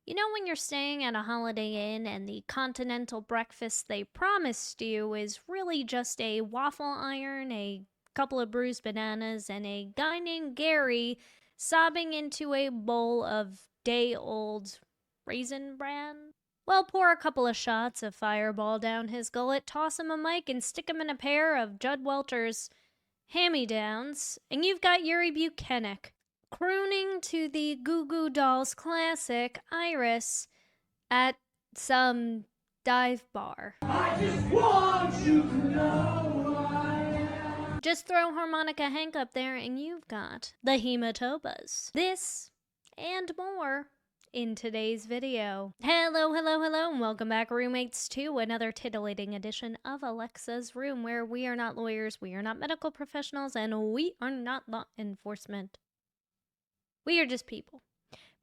You know when you're staying at a Holiday Inn and the continental breakfast they promised you is really just a waffle iron, a couple of bruised bananas, and a guy named Gary sobbing into a bowl of day-old raisin bran? Well, pour a couple of shots of Fireball down his gullet, toss him a mic, and stick him in a pair of Judd Welter's hand-me-downs, and you've got Yuri Bukhenik crooning to the Goo Goo Dolls classic Iris at some dive bar. I just want you to know I am. Just throw Harmonica Hank up there and you've got the Hematobas. This and more in today's video. Hello, and welcome back, roommates, to another titillating edition of Alexa's Room, where we are not lawyers, we are not medical professionals, and we are not law enforcement. We are just people.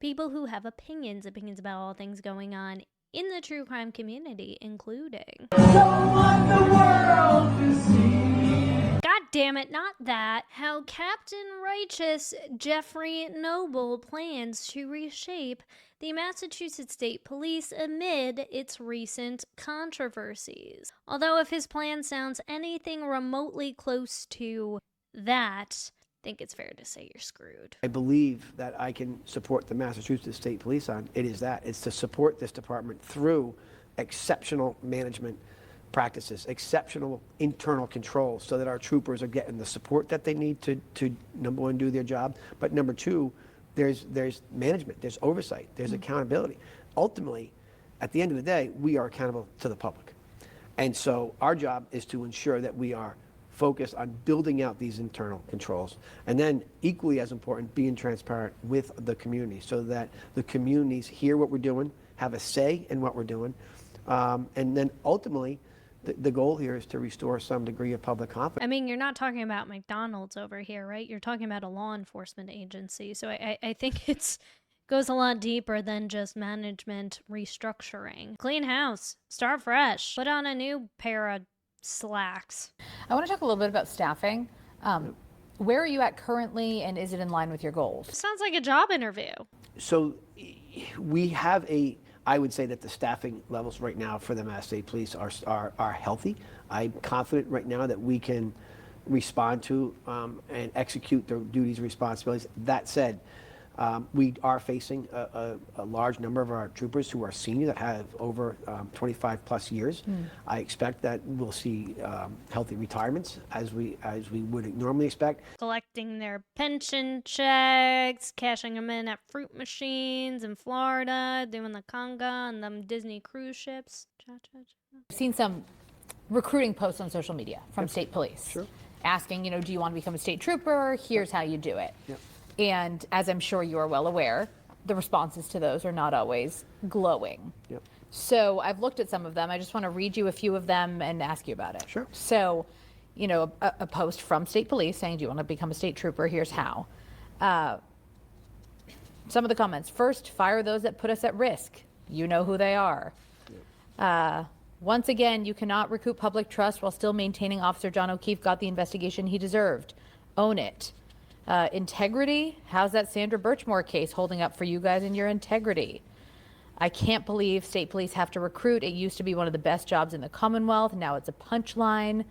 People who have opinions about all things going on in the true crime community, including... Don't want the world to see. God damn it, not that. How Captain Righteous Jeffrey Noble plans to reshape the Massachusetts State Police amid its recent controversies. Although if his plan sounds anything remotely close to that, I think it's fair to say you're screwed. I believe that I can support the Massachusetts State Police on. It is that. It's to support this department through exceptional management practices, exceptional internal controls, so that our troopers are getting the support that they need to number one, do their job. But number two, there's management, there's oversight, there's accountability. Ultimately, at the end of the day, we are accountable to the public. And so our job is to ensure that we are focused on building out these internal controls, and then equally as important, being transparent with the community so that the communities hear what we're doing, have a say in what we're doing, and then ultimately the goal here is to restore some degree of public confidence. I mean, you're not talking about McDonald's over here, right? You're talking about a law enforcement agency, so I think it's goes a lot deeper than just management restructuring. Clean house, start fresh, put on a new pair of slacks. I want to talk a little bit about staffing. Where are you at currently, and is it in line with your goals? Sounds like a job interview. So we have I would say that the staffing levels right now for the Mass State Police are healthy. I'm confident right now that we can respond to and execute their duties and responsibilities. That said, we are facing a large number of our troopers who are senior that have over 25 plus years. I expect that we'll see healthy retirements as we would normally expect. Collecting their pension checks, cashing them in at fruit machines in Florida, doing the conga on them Disney cruise ships. I've seen some recruiting posts on social media from state police. Sure. Asking, do you want to become a state trooper? Here's how you do it. Yep. And as I'm sure you are well aware, the responses to those are not always glowing. Yep. So I've looked at some of them. I just want to read you a few of them and ask you about it. Sure. So, a post from state police saying, do you want to become a state trooper? Here's how. Some of the comments. First, fire those that put us at risk. You know who they are. Yep. Once again, you cannot recoup public trust while still maintaining Officer John O'Keefe got the investigation he deserved. Own it. Integrity? How's that Sandra Birchmore case holding up for you guys in your integrity? I can't believe state police have to recruit. It used to be one of the best jobs in the Commonwealth. Now it's a punchline.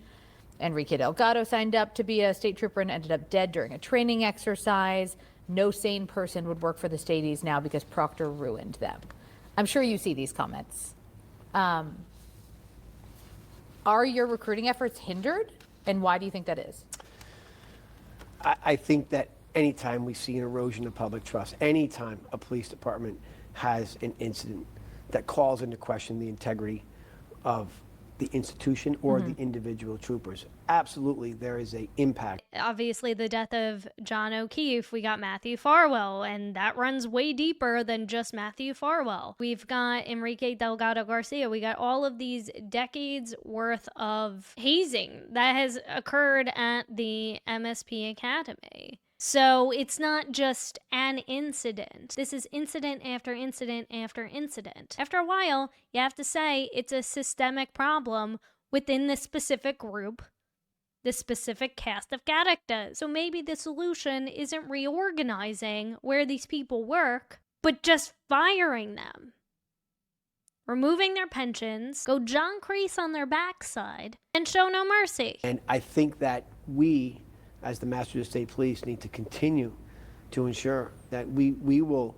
Enrique Delgado signed up to be a state trooper and ended up dead during a training exercise. No sane person would work for the stateys now because Proctor ruined them. I'm sure you see these comments. Are your recruiting efforts hindered? And why do you think that is? I think that anytime we see an erosion of public trust, anytime a police department has an incident that calls into question the integrity of the institution or the individual troopers, absolutely there is an impact. Obviously, the death of John O'Keefe, we got Matthew Farwell, and that runs way deeper than just Matthew Farwell. We've got Enrique Delgado Garcia. We got all of these decades worth of hazing that has occurred at the MSP Academy. So it's not just an incident. This is incident after incident after incident. After a while, you have to say it's a systemic problem within the specific group, the specific cast of characters. So maybe the solution isn't reorganizing where these people work, but just firing them, removing their pensions, go John Kreese on their backside, and show no mercy. And I think that we, as the Massachusetts State Police, need to continue to ensure that we will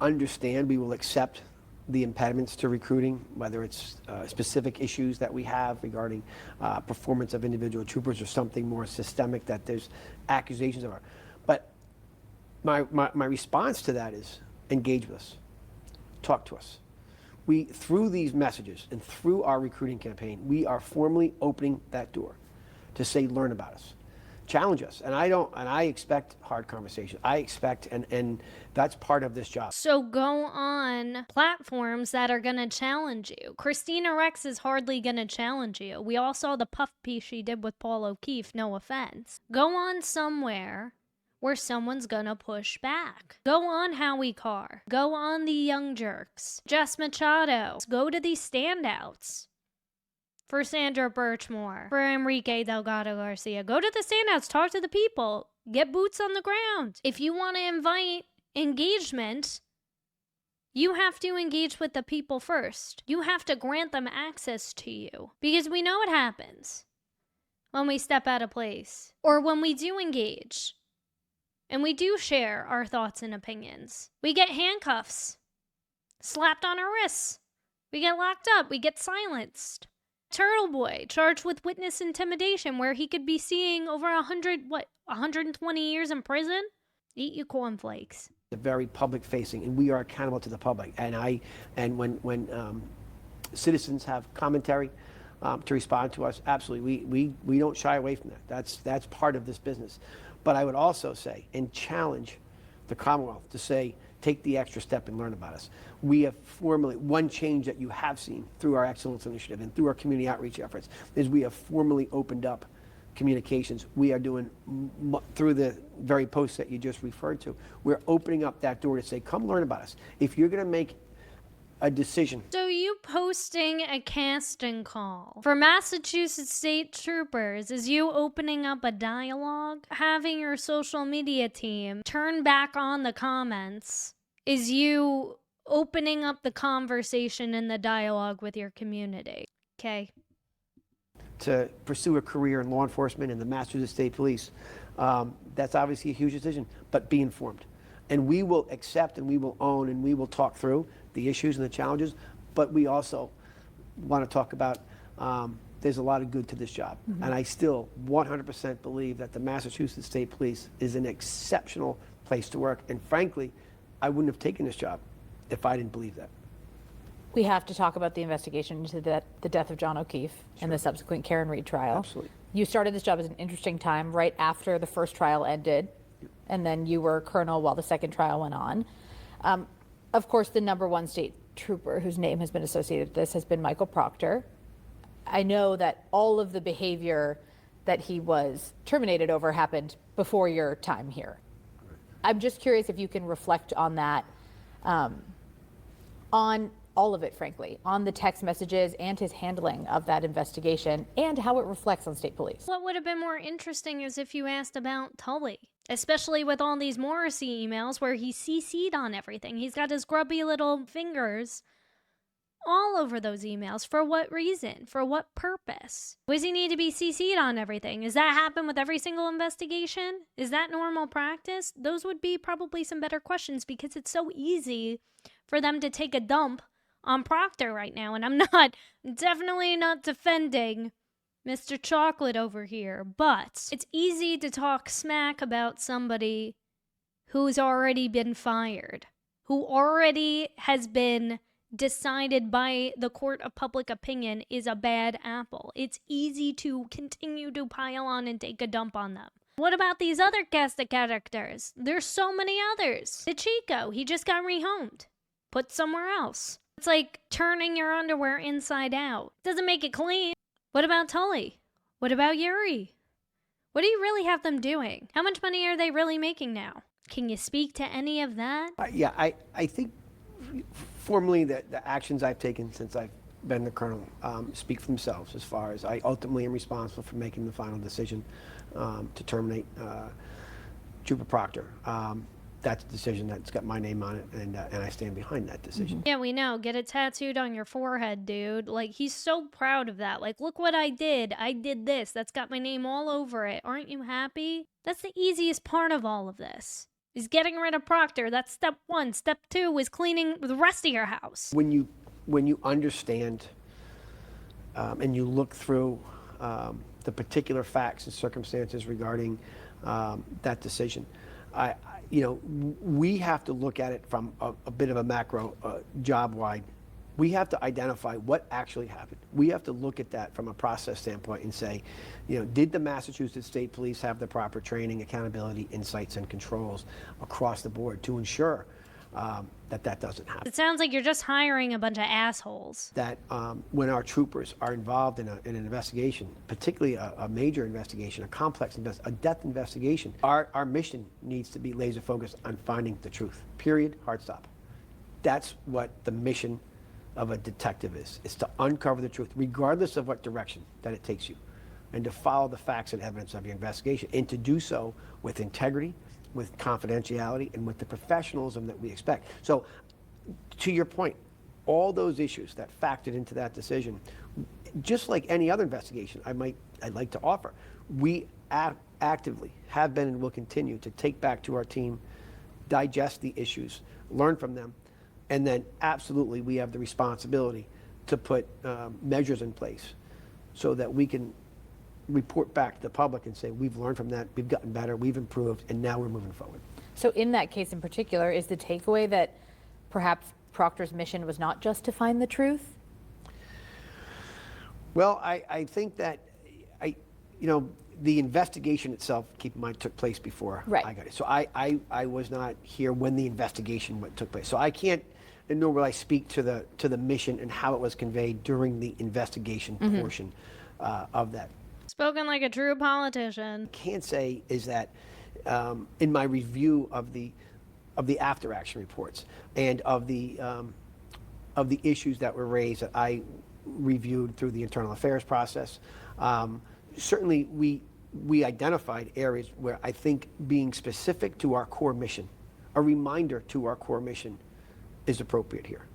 understand, we will accept the impediments to recruiting, whether it's specific issues that we have regarding performance of individual troopers or something more systemic that there's accusations of. But my response to that is engage with us, talk to us. We, through these messages and through our recruiting campaign, we are formally opening that door to say, learn about us, challenge us. And I expect hard conversation. I expect, and that's part of this job. So go on platforms that are going to challenge you. Kristina Rex is hardly going to challenge you. We all saw the puff piece she did with Paul O'Keefe, no offense. Go on somewhere where someone's gonna push back. Go on Howie Carr. Go on the Young Jerks. Jess Machado. Go to these standouts. For Sandra Birchmore. For Enrique Delgado Garcia. Go to the standouts. Talk to the people. Get boots on the ground. If you want to invite engagement, you have to engage with the people first. You have to grant them access to you. Because we know what happens when we step out of place. Or when we do engage. And we do share our thoughts and opinions. We get handcuffs slapped on our wrists. We get locked up. We get silenced. Turtle Boy charged with witness intimidation where he could be seeing over 120 years in prison? Eat your cornflakes. They're very public facing, and we are accountable to the public. And when citizens have commentary to respond to us, absolutely, we don't shy away from that. That's part of this business. But I would also say, and challenge the Commonwealth to say, take the extra step and learn about us. We have formally, one change that you have seen through our Excellence Initiative and through our community outreach efforts is we have formally opened up communications. We are doing, through the very posts that you just referred to, we're opening up that door to say, come learn about us. If you're going to make a decision. So you posting a casting call for Massachusetts State Troopers is you opening up a dialogue? Having your social media team turn back on the comments is you opening up the conversation and the dialogue with your community. Okay. To pursue a career in law enforcement and the Massachusetts State Police, that's obviously a huge decision, but be informed. And we will accept and we will own and we will talk through the issues and the challenges, but we also want to talk about there's a lot of good to this job. Mm-hmm. And I still 100% believe that the Massachusetts State Police is an exceptional place to work. And frankly, I wouldn't have taken this job if I didn't believe that. We have to talk about the investigation into the death of John O'Keefe and the subsequent Karen Reed trial. Absolutely. You started this job at an interesting time, right after the first trial ended, and then you were colonel while the second trial went on. Of course, the #1 state trooper whose name has been associated with this has been Michael Proctor. I know that all of the behavior that he was terminated over happened before your time here. I'm just curious if you can reflect on that, on all of it, frankly, on the text messages and his handling of that investigation and how it reflects on state police. What would have been more interesting is if you asked about Tully, especially with all these Morrissey emails where he CC'd on everything. He's got his grubby little fingers all over those emails. For what reason? For what purpose? Does he need to be CC'd on everything? Does that happen with every single investigation? Is that normal practice? Those would be probably some better questions because it's so easy for them to take a dump on Proctor right now. And I'm definitely not defending Mr. Chocolate over here, but it's easy to talk smack about somebody who's already been fired, who already has been decided by the court of public opinion is a bad apple. It's easy to continue to pile on and take a dump on them. What about these other cast of characters? There's so many others. The Chico, he just got rehomed, put somewhere else. It's like turning your underwear inside out. Doesn't make it clean. What about Tully? What about Yuri? What do you really have them doing? How much money are they really making now? Can you speak to any of that? Yeah, I think formally the actions I've taken since I've been the colonel speak for themselves as far as I ultimately am responsible for making the final decision to terminate Trooper Proctor. that's a decision that's got my name on it, and I stand behind that decision. Yeah, we know. Get it tattooed on your forehead, dude. Like, he's so proud of that. Like, look what I did. I did this. That's got my name all over it. Aren't you happy? That's the easiest part of all of this. Is getting rid of Proctor. That's step one. Step two is cleaning the rest of your house. When you understand and you look through the particular facts and circumstances regarding that decision, we have to look at it from a bit of a macro, job-wide. We have to identify what actually happened. We have to look at that from a process standpoint and say, did the Massachusetts State Police have the proper training, accountability, insights, and controls across the board to ensure that doesn't happen? It sounds like you're just hiring a bunch of assholes. That when our troopers are involved in an investigation, particularly a major investigation, a complex a death investigation, our mission needs to be laser focused on finding the truth. Period. Hard stop. That's what the mission of a detective is to uncover the truth, regardless of what direction that it takes you, and to follow the facts and evidence of your investigation, and to do so with integrity, with confidentiality, and with the professionalism that we expect. So, to your point, all those issues that factored into that decision, just like any other investigation I'd like to offer, we actively have been and will continue to take back to our team, digest the issues, learn from them, and then absolutely we have the responsibility to put measures in place so that we can report back to the public and say, we've learned from that, we've gotten better, we've improved, and now we're moving forward. So in that case in particular, is the takeaway that perhaps Proctor's mission was not just to find the truth? Well, I think that the investigation itself, keep in mind, took place before I got it. So I was not here when the investigation took place. So I can't, and nor will I speak to the mission and how it was conveyed during the investigation portion of that. Spoken like a true politician. Can't say is that in my review of the after action reports and of the issues that were raised that I reviewed through the internal affairs process, certainly we identified areas where I think being specific to our core mission, a reminder to our core mission, is appropriate here.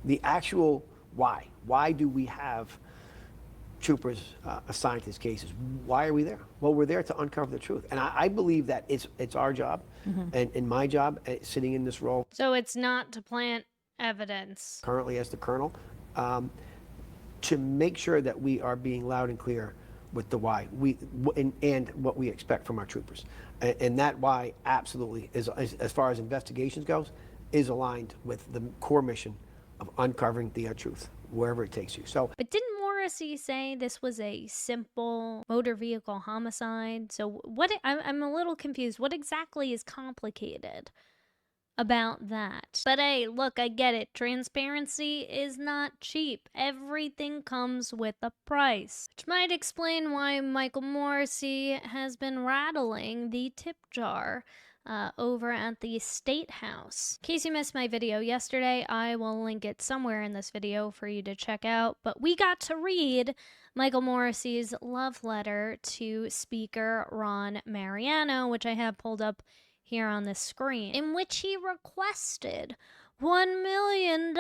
The actual why do we have troopers assigned to these cases? Why are we there? Well, we're there to uncover the truth. And I believe that it's our job and my job sitting in this role. So it's not to plant evidence. Currently as the colonel, to make sure that we are being loud and clear with the why and what we expect from our troopers. And that why absolutely is, as far as investigations goes, is aligned with the core mission of uncovering the truth, wherever it takes you. So, but didn't Morrissey say this was a simple motor vehicle homicide? So what? I'm a little confused. What exactly is complicated about that? But hey, look, I get it. Transparency is not cheap. Everything comes with a price, which might explain why Michael Morrissey has been rattling the tip jar over at the State House. In case you missed my video yesterday, I will link it somewhere in this video for you to check out. But we got to read Michael Morrissey's love letter to Speaker Ron Mariano, which I have pulled up here on the screen, in which he requested $1 million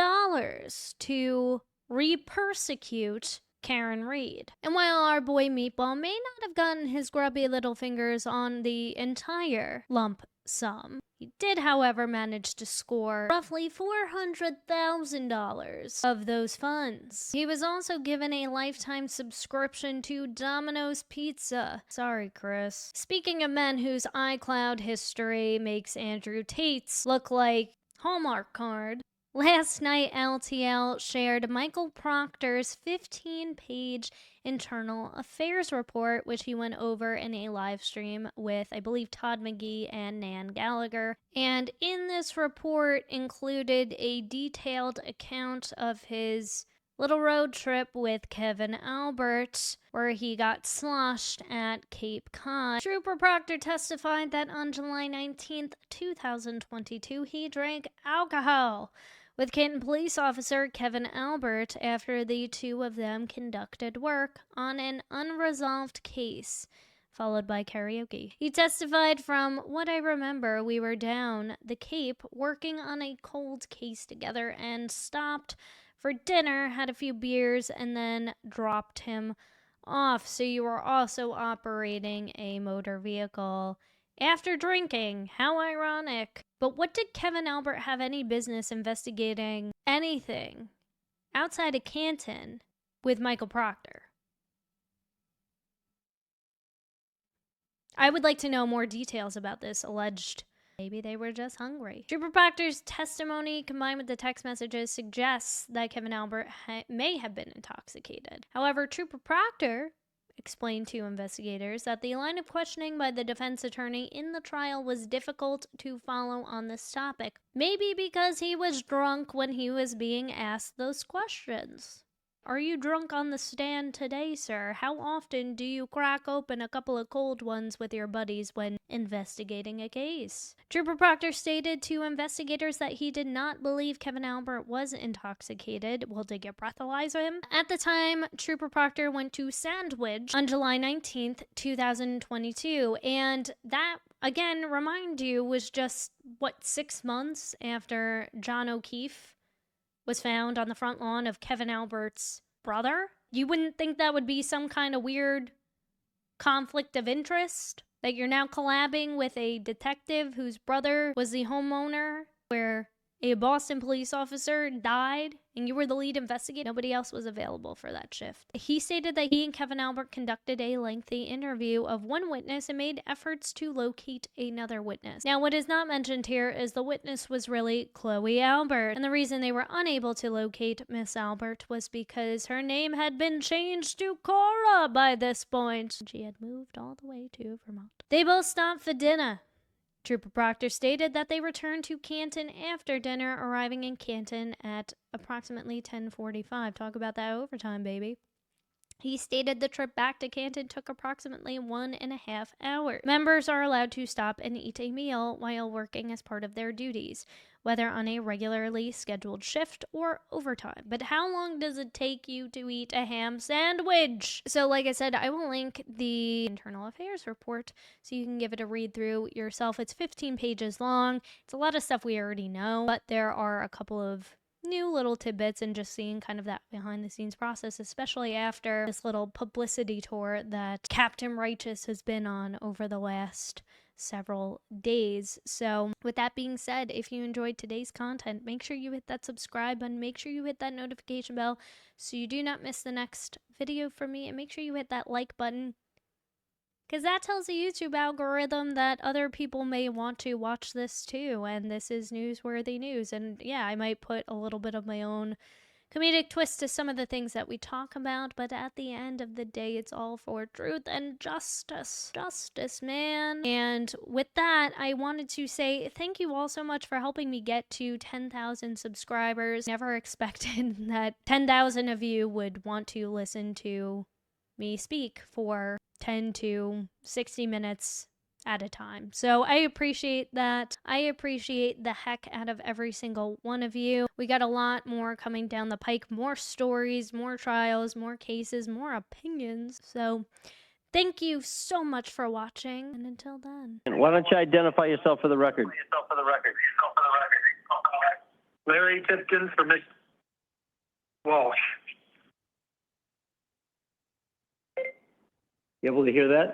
to re-persecute Karen Reed. And while our boy Meatball may not have gotten his grubby little fingers on the entire lump sum, he did, however, manage to score roughly $400,000 of those funds. He was also given a lifetime subscription to Domino's Pizza. Sorry, Chris. Speaking of men whose iCloud history makes Andrew Tate's look like Hallmark card, last night LTL shared Michael Proctor's 15-page internal affairs report, which he went over in a live stream with, I believe, Todd McGee and Nan Gallagher. And in this report included a detailed account of his little road trip with Kevin Albert, where he got sloshed at Cape Cod. Trooper Proctor testified that on July 19th, 2022, he drank alcohol with Canton police officer Kevin Albert after the two of them conducted work on an unresolved case followed by karaoke. He testified, "From what I remember, we were down the Cape working on a cold case together and stopped for dinner, had a few beers, and then dropped him off. So you were also operating a motor vehicle after drinking. How ironic." But what did Kevin Albert have any business investigating anything outside of Canton with Michael Proctor? I would like to know more details about this alleged. Maybe they were just hungry. Trooper Proctor's testimony, combined with the text messages, suggests that Kevin Albert may have been intoxicated. However, Trooper Proctor explained to investigators that the line of questioning by the defense attorney in the trial was difficult to follow on this topic. Maybe because he was drunk when he was being asked those questions. "Are you drunk on the stand today, sir? How often do you crack open a couple of cold ones with your buddies when investigating a case?" Trooper Proctor stated to investigators that he did not believe Kevin Albert was intoxicated. Well, to get breathalyzer him. At the time, Trooper Proctor went to Sandwich on July 19th, 2022, and that, again, remind you, was just, 6 months after John O'Keefe was found on the front lawn of Kevin Albert's brother? You wouldn't think that would be some kind of weird conflict of interest? That you're now collabing with a detective whose brother was the homeowner where a Boston police officer died and you were the lead investigator? Nobody else was available for that shift. He stated that he and Kevin Albert conducted a lengthy interview of one witness and made efforts to locate another witness. Now, what is not mentioned here is the witness was really Chloe Albert, and the reason they were unable to locate Miss Albert was because her name had been changed to Cora by this point. She had moved all the way to Vermont. They both stopped for dinner. Trooper Proctor stated that they returned to Canton after dinner, arriving in Canton at approximately 10:45. Talk about that overtime, baby. He stated the trip back to Canton took approximately 1.5 hours. Members are allowed to stop and eat a meal while working as part of their duties, whether on a regularly scheduled shift or overtime. But how long does it take you to eat a ham sandwich? So like I said, I will link the internal affairs report so you can give it a read through yourself. It's 15 pages long. It's a lot of stuff we already know, but there are a couple of new little tidbits and just seeing kind of that behind the scenes process, especially after this little publicity tour that Captain Righteous has been on over the last several days. So with that being said, if you enjoyed today's content, make sure you hit that subscribe button, make sure you hit that notification bell so you do not miss the next video from me, and make sure you hit that like button, because that tells the YouTube algorithm that other people may want to watch this too, and this is newsworthy news. And yeah, I might put a little bit of my own comedic twist to some of the things that we talk about, but at the end of the day, it's all for truth and justice. Justice, man. And with that, I wanted to say thank you all so much for helping me get to 10,000 subscribers. Never expected that 10,000 of you would want to listen to me speak for 10 to 60 minutes at a time. So I appreciate that. I appreciate the heck out of every single one of you. We got a lot more coming down the pike, more stories, more trials, more cases, more opinions. So thank you so much for watching, and until then. Why don't you identify yourself for the record? Larry Tipton for Miss Walsh. You able to hear that?